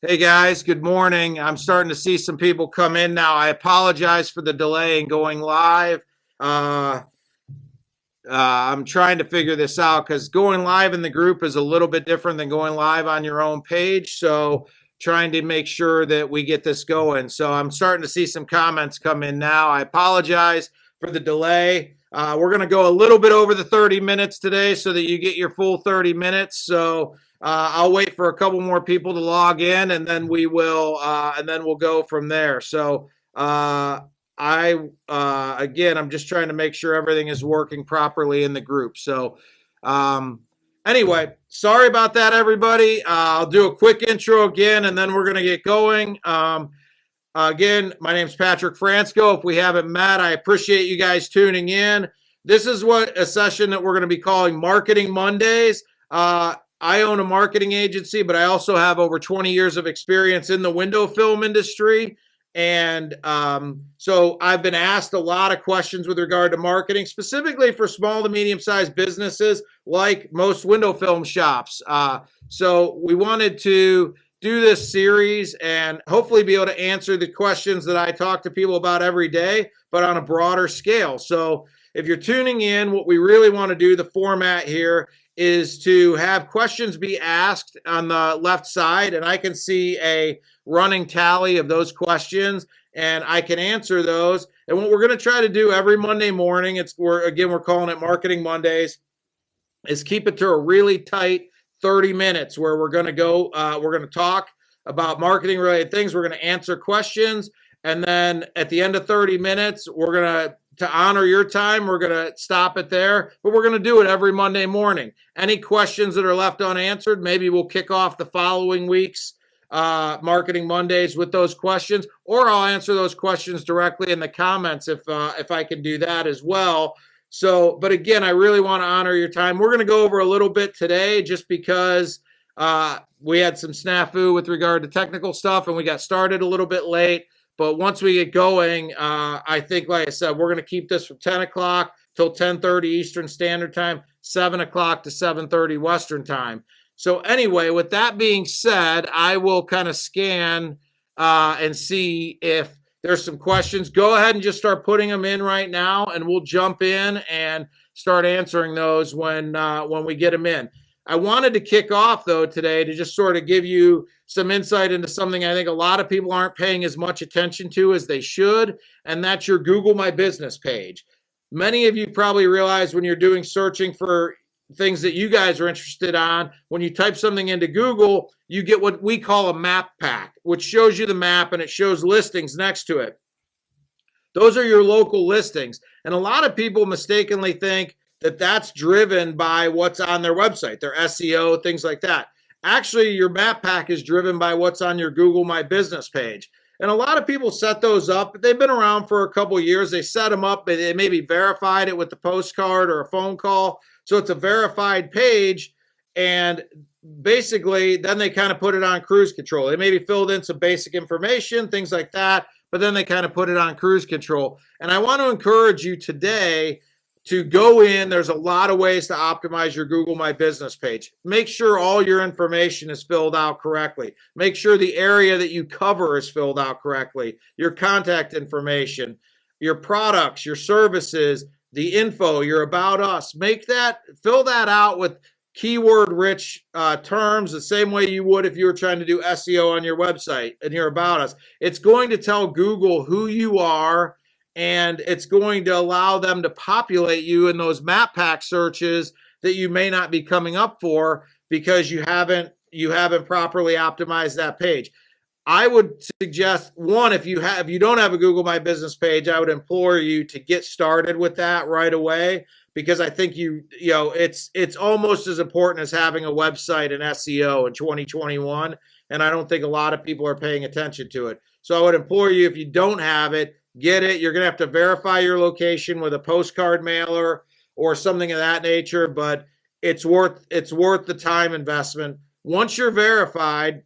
Hey guys, good morning. I'm starting to see some people come in now. I apologize for the delay in going live. Uh, I'm trying to figure this out because going live in the group is a little bit different than going live on your own page. So, trying to make sure that we get this going. So, I'm starting to see some comments come in now. I apologize for the delay. We're going to go a little bit over the 30 minutes today so that you get your full 30 minutes. So, I'll wait for a couple more people to log in, and then we'll go from there. So, again, I'm just trying to make sure everything is working properly in the group. So, um, anyway, sorry about that, everybody. I'll do a quick intro again, and then we're going to get going. Again, my name's Patric Fransko. If we haven't met, I appreciate you guys tuning in. This is a session that we're going to be calling Marketing Mondays. I own a marketing agency, but I also have over 20 years of experience in the window film industry. And so I've been asked a lot of questions with regard to marketing, specifically for small to medium-sized businesses like most window film shops. So we wanted to do this series and hopefully be able to answer the questions that I talk to people about every day, but on a broader scale. So if you're tuning in, what we really want to do, the format here, is to have questions be asked on the left side, and I can see a running tally of those questions, and I can answer those. And what we're going to try to do every Monday morning, we're calling it Marketing Mondays, is keep it to a really tight 30 minutes where we're going to talk about marketing related things. We're going to answer questions, and then at the end of 30 minutes, we're going to honor your time, we're going to stop it there, but we're going to do it every Monday morning. Any questions that are left unanswered, maybe we'll kick off the following week's Marketing Mondays with those questions, or I'll answer those questions directly in the comments if I can do that as well. So, but again, I really want to honor your time. We're going to go over a little bit today just because we had some snafu with regard to technical stuff and we got started a little bit late. But once we get going, I think, like I said, we're going to keep this from 10 o'clock till 10:30 Eastern Standard Time, 7 o'clock to 7:30 Western Time. So anyway, with that being said, I will kind of scan and see if there's some questions. Go ahead and just start putting them in right now, and we'll jump in and start answering those when we get them in. I wanted to kick off, though, today to just sort of give you some insight into something I think a lot of people aren't paying as much attention to as they should, and that's your Google My Business page. Many of you probably realize when you're doing searching for things that you guys are interested on, when you type something into Google, you get what we call a map pack, which shows you the map and it shows listings next to it. Those are your local listings. And a lot of people mistakenly think that that's driven by what's on their website, their SEO, things like that. Actually, your map pack is driven by what's on your Google My Business page. And a lot of people set those up. They've been around for a couple of years. They set them up. They maybe verified it with the postcard or a phone call. So it's a verified page. And basically, then they kind of put it on cruise control. They maybe filled in some basic information, things like that. But then they kind of put it on cruise control. And I want to encourage you today to go in. There's a lot of ways to optimize your Google My Business page. Make sure all your information is filled out correctly. Make sure the area that you cover is filled out correctly. Your contact information, your products, your services, the info, your about us. Fill that out with keyword rich terms the same way you would if you were trying to do SEO on your website and your about us. It's going to tell Google who you are, and it's going to allow them to populate you in those map pack searches that you may not be coming up for because you haven't properly optimized that page. I would suggest, one, if you don't have a Google My Business page, I would implore you to get started with that right away, because I think it's almost as important as having a website and SEO in 2021, and I don't think a lot of people are paying attention to it. So I would implore you, if you don't have it, get it. You're going to have to verify your location with a postcard mailer or something of that nature, but it's worth the time investment. Once you're verified,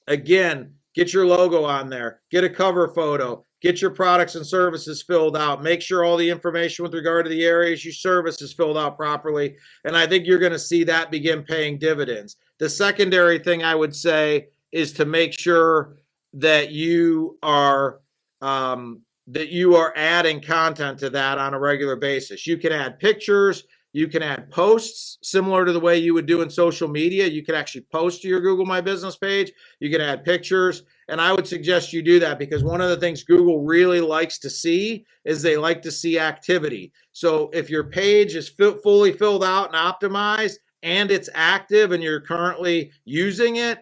again, get your logo on there, get a cover photo, get your products and services filled out, make sure all the information with regard to the areas you service is filled out properly, and I think you're going to see that begin paying dividends. The secondary thing I would say is to make sure that you are adding content to that on a regular basis. You can add pictures, you can add posts similar to the way you would do in social media. You can actually post to your Google My Business page. You can add pictures. And I would suggest you do that, because one of the things Google really likes to see is they like to see activity. So if your page is fully filled out and optimized and it's active and you're currently using it,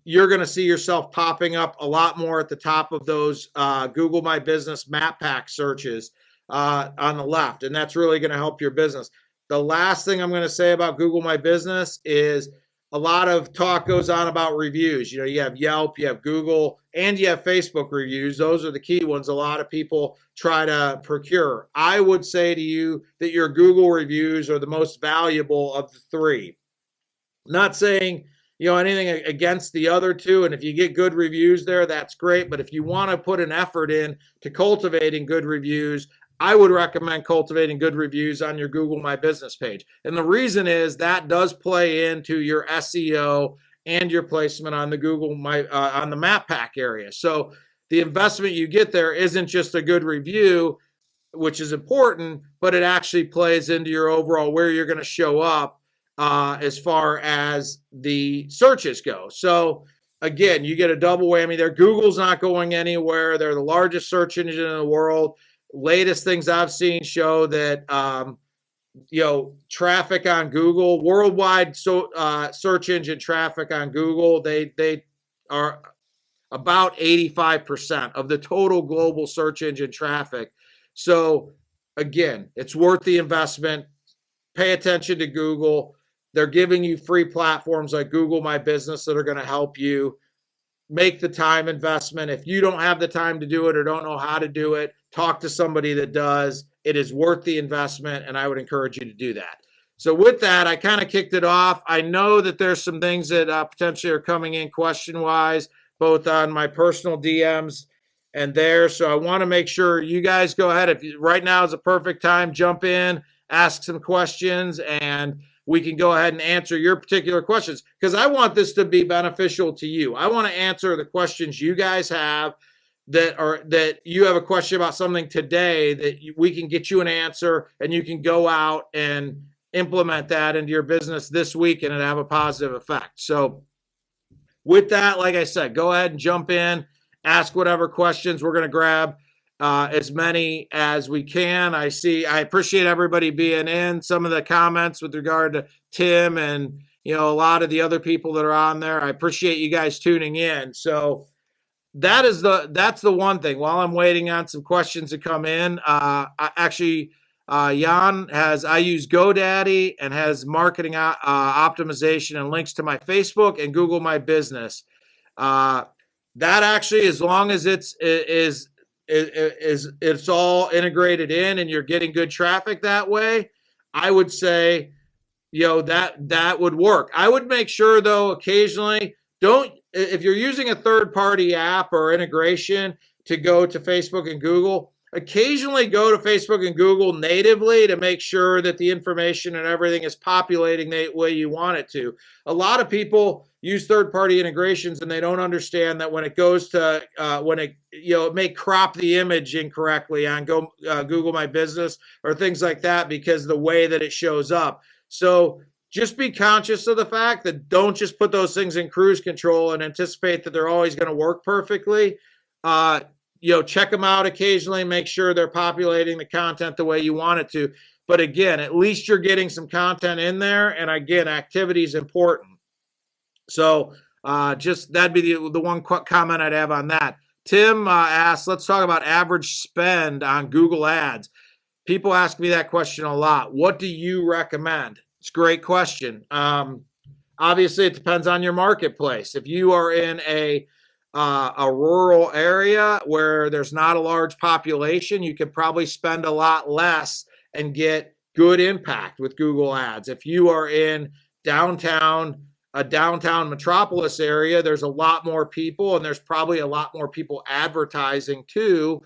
you're going to see yourself popping up a lot more at the top of those Google My Business map pack searches on the left. And that's really going to help your business. The last thing I'm going to say about Google My Business is a lot of talk goes on about reviews. You know, you have Yelp, you have Google, and you have Facebook reviews. Those are the key ones a lot of people try to procure. I would say to you that your Google reviews are the most valuable of the three. Not saying, you know, anything against the other two, and if you get good reviews there, that's great. But if you want to put an effort in to cultivating good reviews, I would recommend cultivating good reviews on your Google My Business page. And the reason is that does play into your SEO and your placement on the Google My on the map pack area. So the investment you get there isn't just a good review, which is important, but it actually plays into your overall where you're going to show up as far as the searches go. So again, you get a double whammy there. Google's not going anywhere. They're the largest search engine in the world. Latest things I've seen show that traffic on Google, worldwide search engine traffic on Google, they are about 85% of the total global search engine traffic. So again, it's worth the investment. Pay attention to Google. They're giving you free platforms like Google My Business that are going to help you make the time investment. If you don't have the time to do it or don't know how to do it, talk to somebody that does. It is worth the investment, and I would encourage you to do that. So with that, I kind of kicked it off. I know that there's some things that potentially are coming in question-wise, both on my personal DMs and there. So I want to make sure you guys go ahead. Right now is a perfect time, jump in, ask some questions, and we can go ahead and answer your particular questions, because I want this to be beneficial to you. I want to answer the questions you guys have that you have a question about something today that we can get you an answer, and you can go out and implement that into your business this week and it have a positive effect. So with that, like I said, go ahead and jump in, ask whatever questions. We're going to grab as many as we can. I appreciate everybody being in. Some of the comments with regard to Tim and, a lot of the other people that are on there. I appreciate you guys tuning in. So that's the one thing. While I'm waiting on some questions to come in, Jan I use GoDaddy and has marketing optimization and links to my Facebook and Google My Business. That actually, as long as it's all integrated in and you're getting good traffic that way, I would say, that would work. I would make sure, though, occasionally, if you're using a third-party app or integration to go to Facebook and Google, occasionally go to Facebook and Google natively to make sure that the information and everything is populating the way you want it to. A lot of people use third-party integrations and they don't understand that when it goes to it may crop the image incorrectly on Google My Business or things like that because of the way that it shows up. So just be conscious of the fact that don't just put those things in cruise control and anticipate that they're always going to work perfectly. Check them out occasionally, make sure they're populating the content the way you want it to. But again, at least you're getting some content in there. And again, activity is important. So just that'd be the one comment I'd have on that. Tim asks, let's talk about average spend on Google Ads. People ask me that question a lot. What do you recommend? It's a great question. Obviously, it depends on your marketplace. If you are in a rural area where there's not a large population, you could probably spend a lot less and get good impact with Google Ads. If you are in a downtown metropolis area, there's a lot more people and there's probably a lot more people advertising too,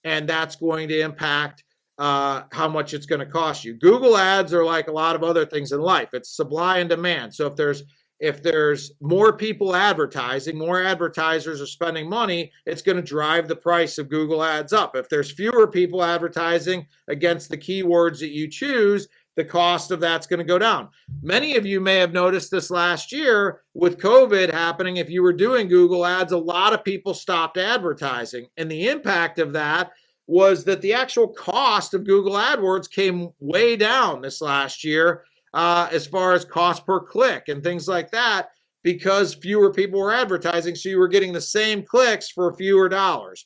and that's going to impact how much it's going to cost you. Google Ads are like a lot of other things in life. It's supply and demand. So if there's if there's more people advertising, more advertisers are spending money, it's going to drive the price of Google Ads up. If there's fewer people advertising against the keywords that you choose, the cost of that's going to go down. Many of you may have noticed this last year with COVID happening. If you were doing Google Ads, a lot of people stopped advertising. And the impact of that was that the actual cost of Google AdWords came way down this last year, as far as cost per click and things like that, because fewer people were advertising, so you were getting the same clicks for fewer dollars.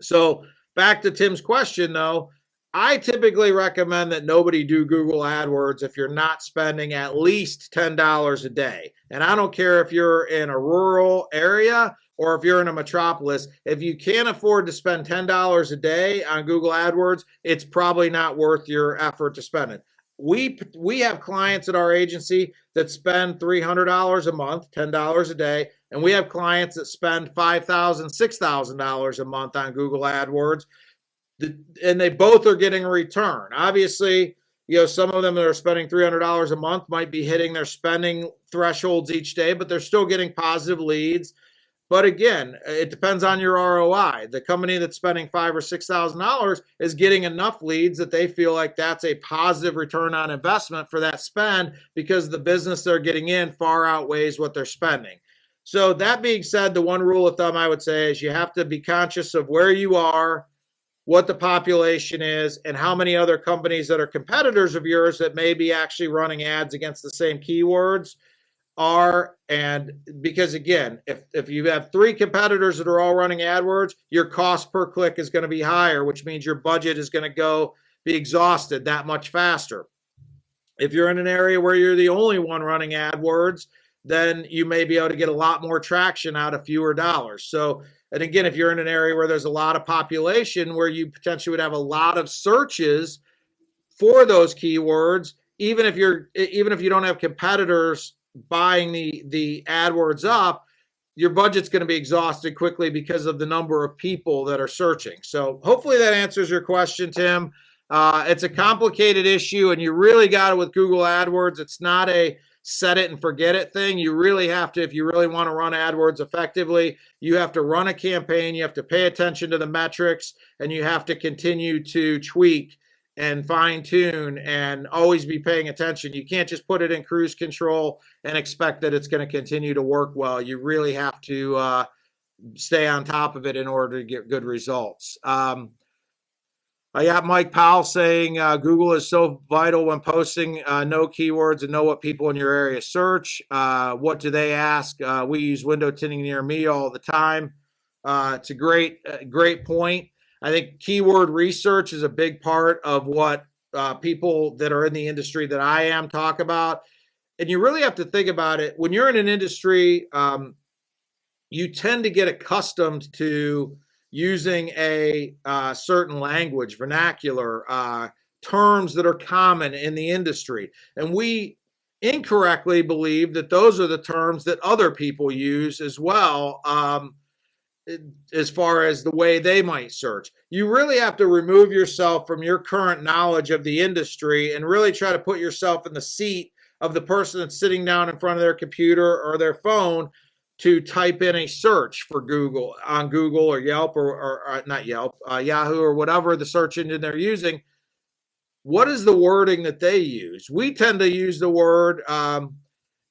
So back to Tim's question, though, I typically recommend that nobody do Google AdWords if you're not spending at least $10 a day. And I don't care if you're in a rural area or if you're in a metropolis. If you can't afford to spend $10 a day on Google AdWords, it's probably not worth your effort to spend it. We have clients at our agency that spend $300 a month, $10 a day, and we have clients that spend $5,000, $6,000 a month on Google AdWords, and they both are getting a return. Obviously, some of them that are spending $300 a month might be hitting their spending thresholds each day, but they're still getting positive leads. But again, it depends on your ROI. The company that's spending $5,000 or $6,000 is getting enough leads that they feel like that's a positive return on investment for that spend, because the business they're getting in far outweighs what they're spending. So that being said, the one rule of thumb I would say is you have to be conscious of where you are, what the population is, and how many other companies that are competitors of yours that may be actually running ads against the same keywords are. And because again, if you have 3 competitors that are all running AdWords, your cost per click is going to be higher, which means your budget is going to be exhausted that much faster. If you're in an area where you're the only one running AdWords, then you may be able to get a lot more traction out of fewer dollars. So, and again, if you're in an area where there's a lot of population, where you potentially would have a lot of searches for those keywords, even if you don't have competitors buying the AdWords up, your budget's going to be exhausted quickly because of the number of people that are searching. So hopefully that answers your question, Tim. It's a complicated issue, and you really got it with Google AdWords. It's not a set it and forget it thing. You really have to, if you really want to run AdWords effectively, you have to run a campaign, you have to pay attention to the metrics, and you have to continue to tweak and fine tune and always be paying attention. You can't just put it in cruise control and expect that it's going to continue to work well. You really have to stay on top of it in order to get good results. I got Mike Powell saying Google is so vital when posting no keywords and know what people in your area search. What do they ask? We use window tinting near me all the time. It's a great point. I think keyword research is a big part of what people that are in the industry that I am talk about. And you really have to think about it. When you're in an industry, you tend to get accustomed to using a certain language, vernacular, terms that are common in the industry. And we incorrectly believe that those are the terms that other people use as well, as far as the way they might search. You really have to remove yourself from your current knowledge of the industry and really try to put yourself in the seat of the person that's sitting down in front of their computer or their phone to type in a search for Google or Yelp or not Yelp, Yahoo or whatever the search engine they're using. What is the wording that they use? We tend to use the word,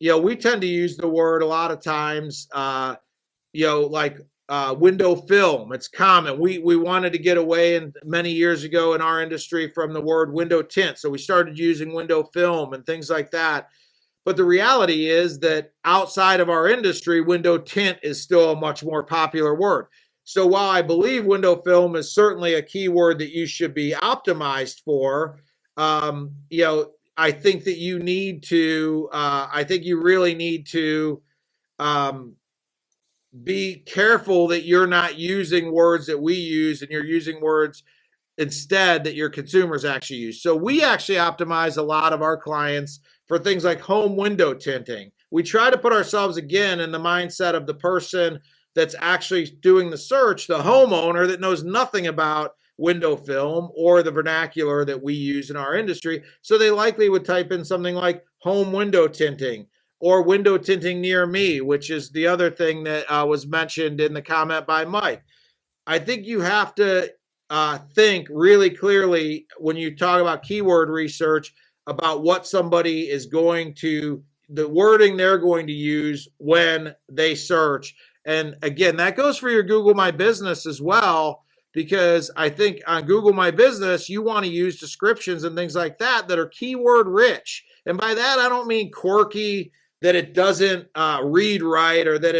we tend to use the word a lot of times, like window film. It's common. We wanted to get away many years ago in our industry from the word window tint. So we started using window film and things like that. But the reality is that outside of our industry, window tint is still a much more popular word. So while I believe window film is certainly a keyword that you should be optimized for, I think that you need to, you really need to be careful that you're not using words that we use and you're using words instead that your consumers actually use. So we actually optimize a lot of our clients for things like home window tinting. We try to put ourselves again in the mindset of the person that's actually doing the search, the homeowner that knows nothing about window film or the vernacular that we use in our industry. So they likely would type in something like home window tinting or window tinting near me, which is the other thing that was mentioned in the comment by Mike. I think you have to think really clearly when you talk about keyword research about what somebody is going to, the wording they're going to use when they search. And again, that goes for your Google My Business as well, because I think on Google My Business, you want to use descriptions and things like that that are keyword rich. And by that, I don't mean quirky, that it doesn't read right, or that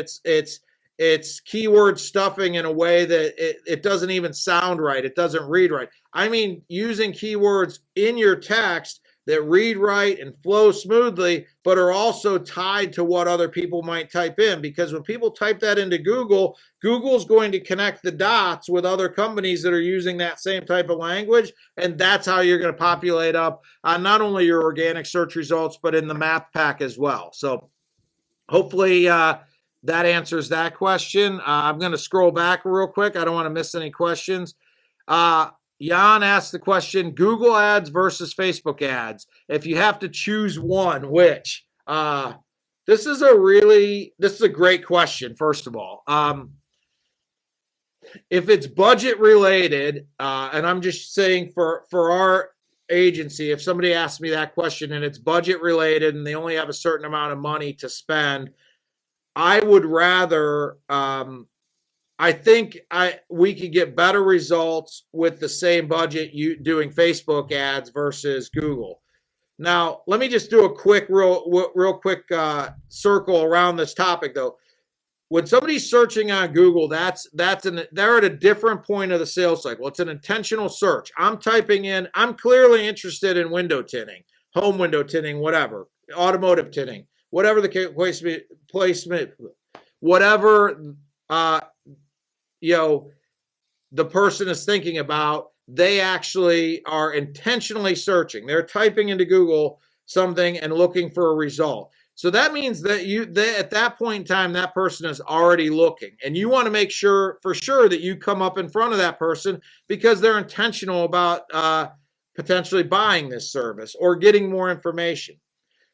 it's keyword stuffing in a way that it doesn't even sound right. It doesn't read right. I mean, using keywords in your text that read right and flow smoothly, but are also tied to what other people might type in. Because when people type that into Google, Google's going to connect the dots with other companies that are using that same type of language. And that's how you're going to populate up on not only your organic search results, but in the map pack as well. So hopefully that answers that question. I'm going to scroll back real quick. I don't want to miss any questions. Jan asked the question, Google ads versus Facebook ads. If you have to choose one, which? This is a great question, first of all. If it's budget related, and I'm just saying for our agency, if somebody asks me that question and it's budget related and they only have a certain amount of money to spend, I would rather, I think we could get better results with the same budget you doing Facebook ads versus Google. Now, let me just do a quick, real quick circle around this topic, though. When somebody's searching on Google, they're at a different point of the sales cycle. It's an intentional search. I'm typing in, I'm clearly interested in window tinting, home window tinting, whatever, automotive tinting, whatever the placement, whatever the person is thinking about, they actually are intentionally searching. They're typing into Google something and looking for a result. So that means that at that point in time, that person is already looking, and you want to make sure for sure that you come up in front of that person because they're intentional about potentially buying this service or getting more information.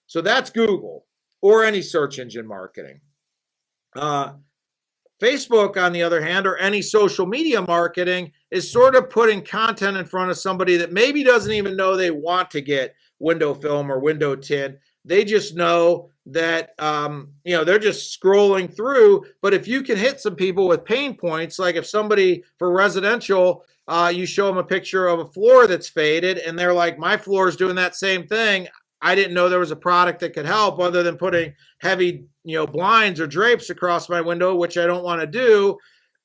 So that's Google or any search engine marketing. Facebook, on the other hand, or any social media marketing, is sort of putting content in front of somebody that maybe doesn't even know they want to get window film or window tint. They just know that, they're just scrolling through. But if you can hit some people with pain points, like if somebody for residential, you show them a picture of a floor that's faded and they're like, my floor is doing that same thing. I didn't know there was a product that could help other than putting heavy, blinds or drapes across my window, which I don't want to do.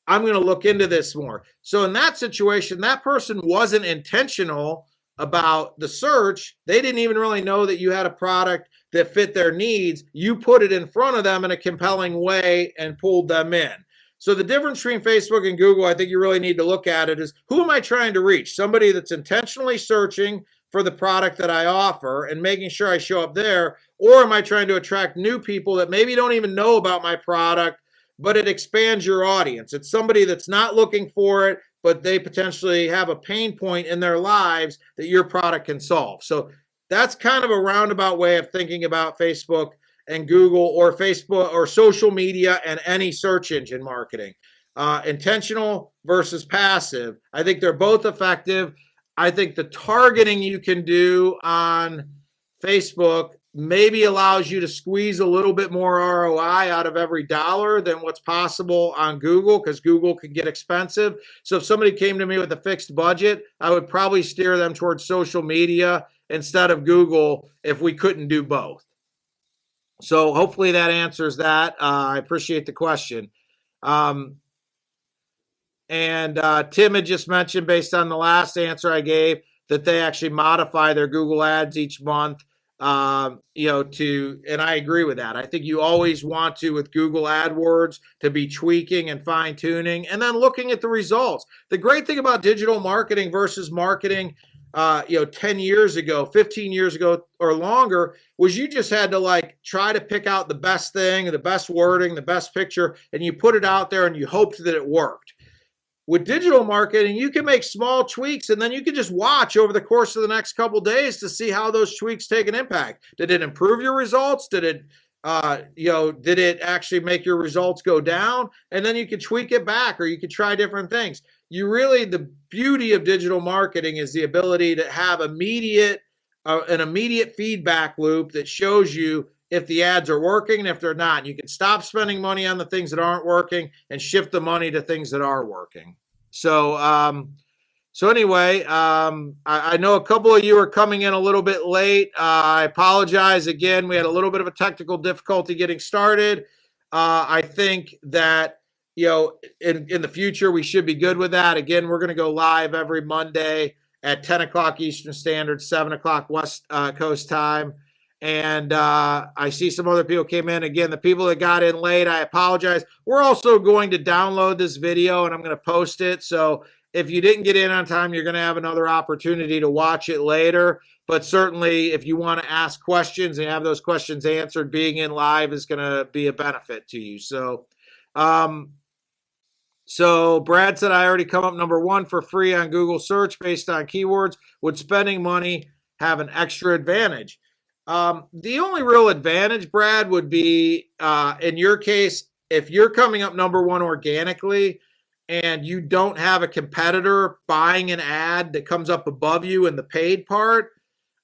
I'm going to look into this more. So in that situation, that person wasn't intentional about the search. They didn't even really know that you had a product that fit their needs. You put it in front of them in a compelling way and pulled them in. So the difference between Facebook and Google, I think you really need to look at it is, who am I trying to reach? Somebody that's intentionally searching for the product that I offer and making sure I show up there, or am I trying to attract new people that maybe don't even know about my product, but it expands your audience? It's somebody that's not looking for it, but they potentially have a pain point in their lives that your product can solve. So that's kind of a roundabout way of thinking about Facebook and Google, or Facebook or social media and any search engine marketing. Intentional versus passive. I think they're both effective. I think the targeting you can do on Facebook maybe allows you to squeeze a little bit more ROI out of every dollar than what's possible on Google, because Google can get expensive. So if somebody came to me with a fixed budget, I would probably steer them towards social media instead of Google if we couldn't do both. So hopefully that answers that. I appreciate the question. And Tim had just mentioned, based on the last answer I gave, that they actually modify their Google ads each month, and I agree with that. I think you always want to, with Google AdWords, to be tweaking and fine tuning and then looking at the results. The great thing about digital marketing versus marketing, 10 years ago, 15 years ago or longer, was you just had to try to pick out the best thing, the best wording, the best picture, and you put it out there and you hoped that it worked. With digital marketing, you can make small tweaks and then you can just watch over the course of the next couple of days to see how those tweaks take an impact. Did it improve your results? Did it Did it actually make your results go down? And then you could tweak it back, or you could try different things. The beauty of digital marketing is the ability to have an immediate feedback loop that shows you if the ads are working and if they're not. And you can stop spending money on the things that aren't working and shift the money to things that are working. So anyway, I know a couple of you are coming in a little bit late. I apologize again. We had a little bit of a technical difficulty getting started. I think that, in the future, we should be good with that. Again, we're going to go live every Monday at 10 o'clock Eastern Standard, 7 o'clock West Coast time. And I see some other people came in. Again, the people that got in late, I apologize. We're also going to download this video, and I'm going to post it. So if you didn't get in on time, you're going to have another opportunity to watch it later. But certainly, if you want to ask questions and have those questions answered, being in live is going to be a benefit to you. So Brad said, I already come up number 1 for free on Google search based on keywords. Would spending money have an extra advantage? The only real advantage, Brad, would be, in your case, if you're coming up number 1 organically and you don't have a competitor buying an ad that comes up above you in the paid part,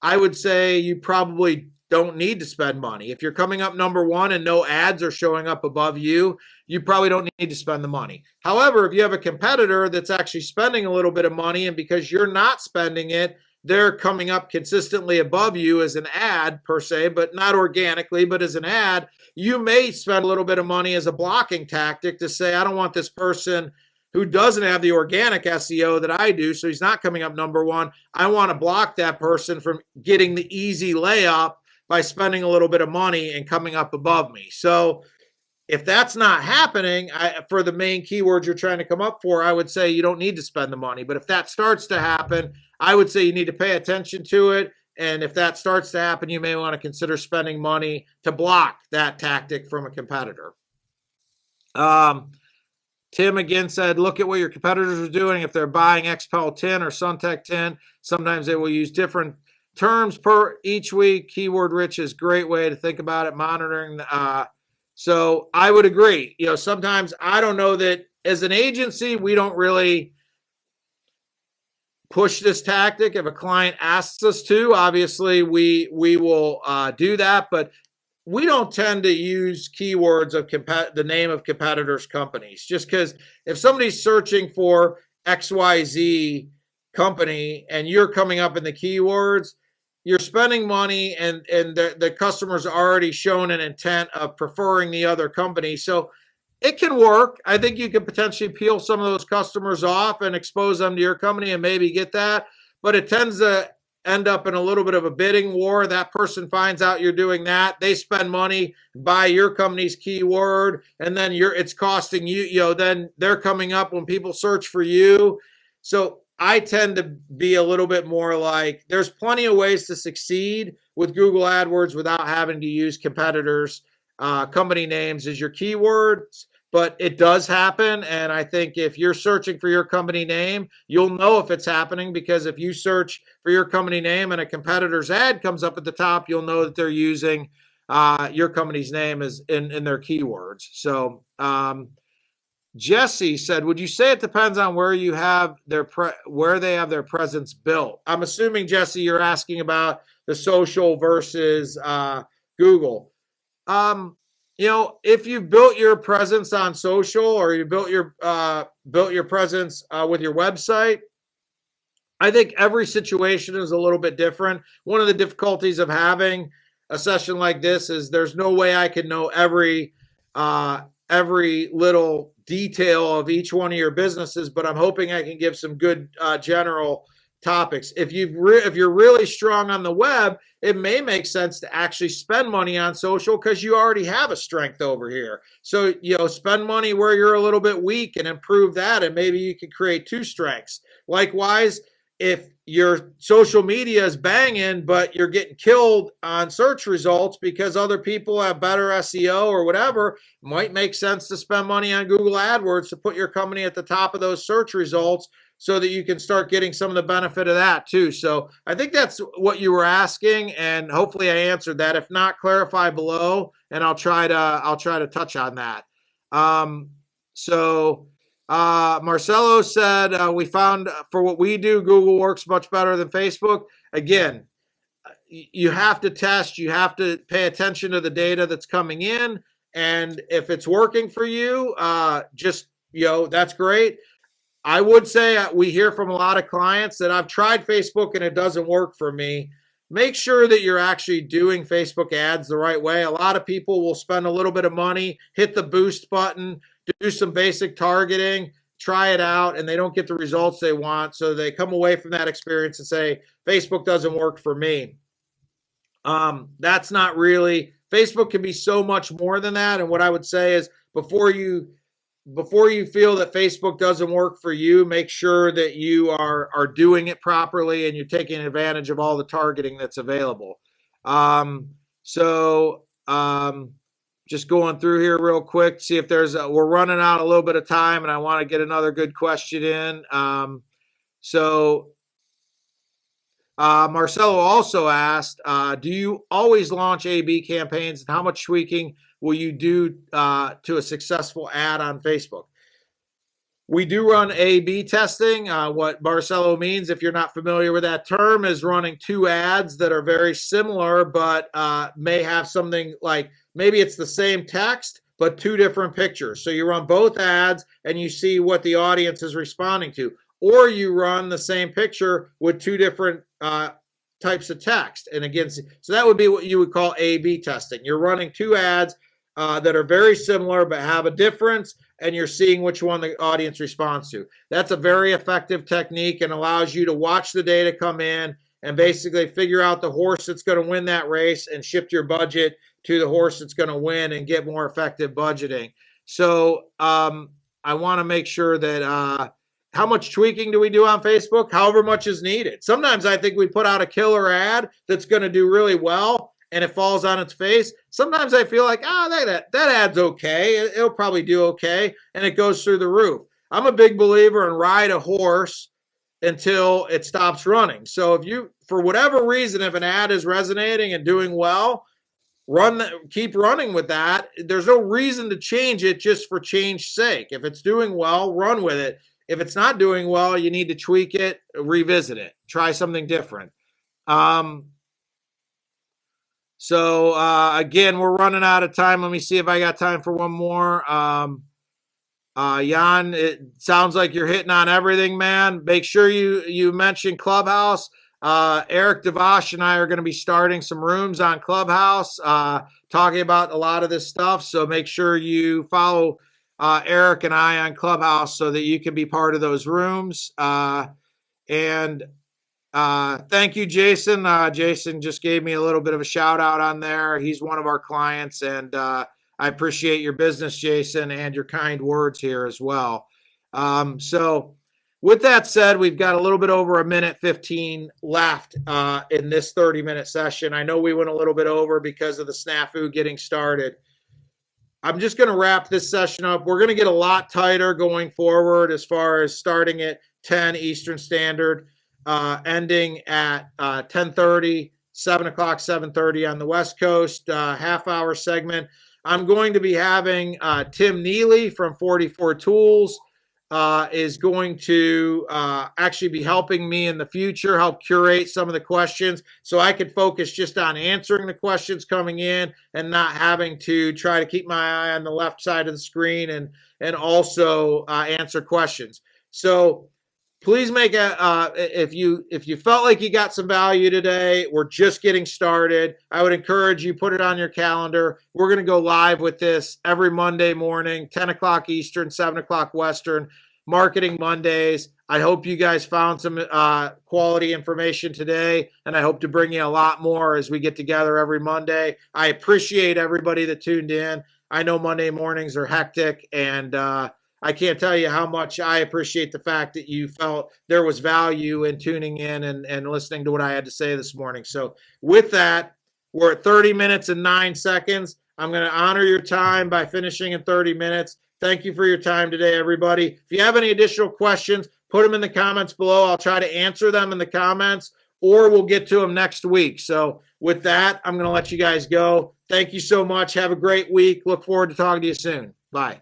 I would say you probably don't need to spend money. If you're coming up number 1 and no ads are showing up above you, you probably don't need to spend the money. However, if you have a competitor that's actually spending a little bit of money, and because you're not spending it, they're coming up consistently above you as an ad per se, but not organically, but as an ad, you may spend a little bit of money as a blocking tactic to say, I don't want this person who doesn't have the organic SEO that I do, so he's not coming up number 1. I want to block that person from getting the easy layup by spending a little bit of money and coming up above me. So if that's not happening, for the main keywords you're trying to come up for, I would say you don't need to spend the money. But if that starts to happen, I would say you need to pay attention to it. And if that starts to happen, you may want to consider spending money to block that tactic from a competitor. Tim again said, look at what your competitors are doing. If they're buying XPEL 10 or Suntech 10, sometimes they will use different terms per each week. Keyword rich is a great way to think about it, monitoring. So I would agree. Sometimes I don't know that as an agency, we don't really push this tactic. If a client asks us to, obviously we will do that, but we don't tend to use keywords of the name of competitors' companies, just because if somebody's searching for XYZ company and you're coming up in the keywords, you're spending money, and the customer's already shown an intent of preferring the other company. So it can work. I think you could potentially peel some of those customers off and expose them to your company and maybe get that, but it tends to end up in a little bit of a bidding war. That person finds out you're doing that. They spend money, buy your company's keyword, and then it's costing you, then they're coming up when people search for you. So I tend to be a little bit more like, there's plenty of ways to succeed with Google AdWords without having to use competitors' company names as your keywords. But it does happen, and I think if you're searching for your company name, you'll know if it's happening, because if you search for your company name and a competitor's ad comes up at the top, you'll know that they're using your company's name as in their keywords. So Jesse said, would you say it depends on where you have where they have their presence built? I'm assuming, Jesse, you're asking about the social versus Google. If you built your presence on social, or you built your presence with your website, I think every situation is a little bit different. One of the difficulties of having a session like this is there's no way I can know every little detail of each one of your businesses, but I'm hoping I can give some good general topics. If you're really strong on the web, it may make sense to actually spend money on social because you already have a strength over here. So, spend money where you're a little bit weak and improve that, and maybe you can create 2 strengths. Likewise, if your social media is banging, but you're getting killed on search results because other people have better SEO or whatever, it might make sense to spend money on Google AdWords to put your company at the top of those search results so that you can start getting some of the benefit of that too. So I think that's what you were asking, and hopefully I answered that. If not, clarify below, and I'll try to touch on that. Marcelo said, we found for what we do, Google works much better than Facebook. Again, you have to test, you have to pay attention to the data that's coming in. And if it's working for you, that's great. I would say we hear from a lot of clients that I've tried Facebook and it doesn't work for me. Make sure that you're actually doing Facebook ads the right way. A lot of people will spend a little bit of money, hit the boost button, do some basic targeting, try it out, and they don't get the results they want. So they come away from that experience and say, Facebook doesn't work for me. That's not really, Facebook can be so much more than that. And what I would say is before you feel that Facebook doesn't work for you, make sure that you are doing it properly and you're taking advantage of all the targeting that's available. Just going through here real quick, see if we're running out a little bit of time and I want to get another good question in. Marcelo also asked, do you always launch A/B campaigns, and how much tweaking will you do to a successful ad on Facebook? We do run A/B testing. What Marcelo means, if you're not familiar with that term, is running two ads that are very similar, but may have something like, maybe it's the same text, but two different pictures. So you run both ads and you see what the audience is responding to. Or you run the same picture with two different types of text. And again, so that would be what you would call A/B testing. You're running two ads that are very similar but have a difference, and you're seeing which one the audience responds to. That's a very effective technique and allows you to watch the data come in and basically figure out the horse that's going to win that race and shift your budget to the horse that's going to win and get more effective budgeting. So I want to make sure that how much tweaking do we do on Facebook? However much is needed. Sometimes I think we put out a killer ad that's going to do really well and it falls on its face. Sometimes I feel like, that ad's okay. It'll probably do okay. And it goes through the roof. I'm a big believer in ride a horse until it stops running. So if you, for whatever reason, if an ad is resonating and doing well, keep running with that. There's no reason to change it just for change's sake. If it's doing well, run with it. If it's not doing well, you need to tweak it, revisit it, try something different. Again, we're running out of time. Let me see if I got time for one more. Jan, it sounds like you're hitting on everything, man. Make sure you mention Clubhouse. Eric Devash and I are going to be starting some rooms on Clubhouse, talking about a lot of this stuff. So make sure you follow Eric and I on Clubhouse so that you can be part of those rooms. Thank you, Jason. Jason just gave me a little bit of a shout out on there. He's one of our clients, and I appreciate your business, Jason, and your kind words here as well. So with that said, we've got a little bit over 1:15 left in this 30-minute session. I know we went a little bit over because of the snafu getting started. I'm just going to wrap this session up. We're going to get a lot tighter going forward as far as starting at 10 Eastern Standard, ending at 10:30, 7 o'clock, 7:30 on the West Coast, half-hour segment. I'm going to be having Tim Neely from 44 Tools is going to actually be helping me in the future, help curate some of the questions so I could focus just on answering the questions coming in and not having to try to keep my eye on the left side of the screen and also answer questions. So please make if you felt like you got some value today, we're just getting started. I would encourage you, put it on your calendar. We're going to go live with this every Monday morning, 10 o'clock Eastern, 7 o'clock Western, Marketing Mondays. I hope you guys found some quality information today, and I hope to bring you a lot more as we get together every Monday. I appreciate everybody that tuned in. I know Monday mornings are hectic, and I can't tell you how much I appreciate the fact that you felt there was value in tuning in and listening to what I had to say this morning. So with that, we're at 30 minutes and 9 seconds. I'm going to honor your time by finishing in 30 minutes. Thank you for your time today, everybody. If you have any additional questions, put them in the comments below. I'll try to answer them in the comments, or we'll get to them next week. So with that, I'm going to let you guys go. Thank you so much. Have a great week. Look forward to talking to you soon. Bye.